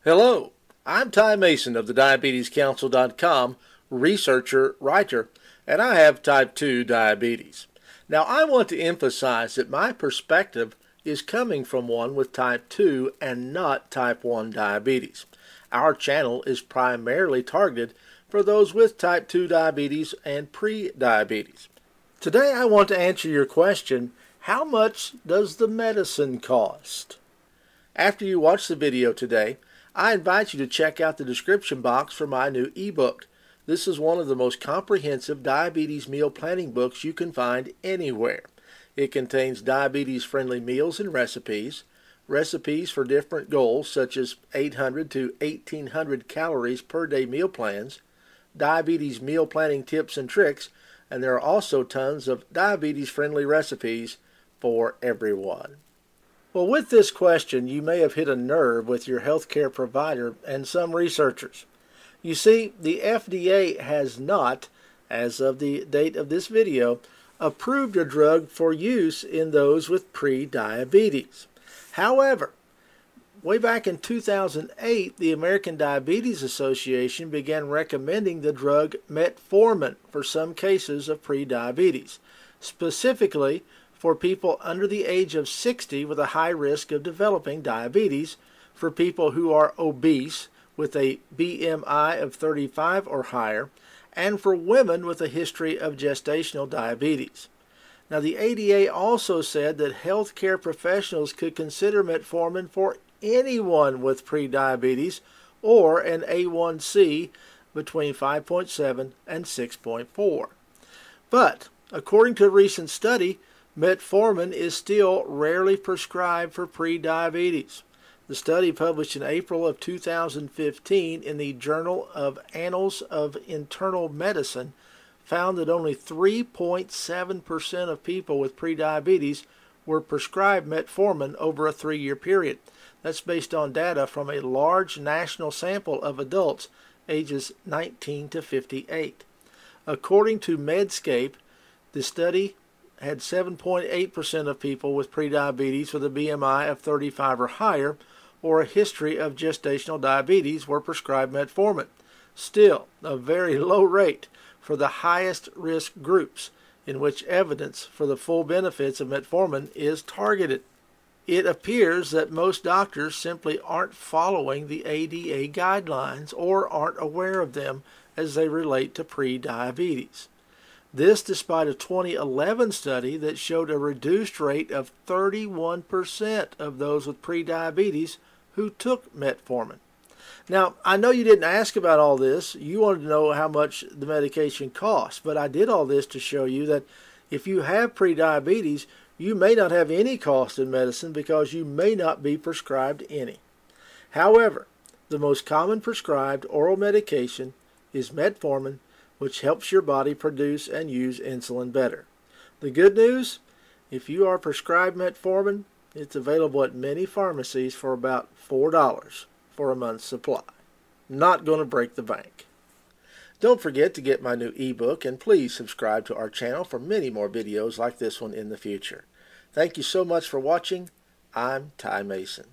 Hello, I'm Ty Mason of the DiabetesCouncil.com, researcher, writer, and I have type 2 diabetes. Now, I want to emphasize that my perspective is coming from one with type 2 and not type 1 diabetes. Our channel is primarily targeted for those with type 2 diabetes and pre-diabetes. Today, I want to answer your question, how much does the medicine cost? After you watch the video today, I invite you to check out the description box for my new ebook. This is one of the most comprehensive diabetes meal planning books you can find anywhere. It contains diabetes-friendly meals and recipes for different goals such as 800 to 1800 calories per day meal plans, diabetes meal planning tips and tricks, and there are also tons of diabetes-friendly recipes for everyone. Well, with this question, you may have hit a nerve with your healthcare provider and some researchers. You see, the FDA has not, as of the date of this video, approved a drug for use in those with pre-diabetes. However, way back in 2008, the American Diabetes Association began recommending the drug Metformin for some cases of pre-diabetes, specifically for people under the age of 60 with a high risk of developing diabetes, for people who are obese with a BMI of 35 or higher, and for women with a history of gestational diabetes. Now, the ADA also said that healthcare professionals could consider metformin for anyone with prediabetes or an A1C between 5.7 and 6.4. But, according to a recent study, metformin is still rarely prescribed for prediabetes. The study, published in April of 2015 in the Journal of Annals of Internal Medicine, found that only 3.7% of people with prediabetes were prescribed metformin over a 3-year period. That's based on data from a large national sample of adults ages 19 to 58. According to Medscape, the study had 7.8% of people with prediabetes with a BMI of 35 or higher or a history of gestational diabetes were prescribed metformin. Still, a very low rate for the highest risk groups in which evidence for the full benefits of metformin is targeted. It appears that most doctors simply aren't following the ADA guidelines or aren't aware of them as they relate to prediabetes. This despite a 2011 study that showed a reduced rate of 31% of those with prediabetes who took metformin. Now, I know you didn't ask about all this. You wanted to know how much the medication costs, but I did all this to show you that if you have prediabetes, you may not have any cost in medicine because you may not be prescribed any. However, the most common prescribed oral medication is metformin, which helps your body produce and use insulin better. The good news, if you are prescribed metformin, it's available at many pharmacies for about $4 for a month's supply. Not going to break the bank. Don't forget to get my new ebook, and please subscribe to our channel for many more videos like this one in the future. Thank you so much for watching. I'm Ty Mason.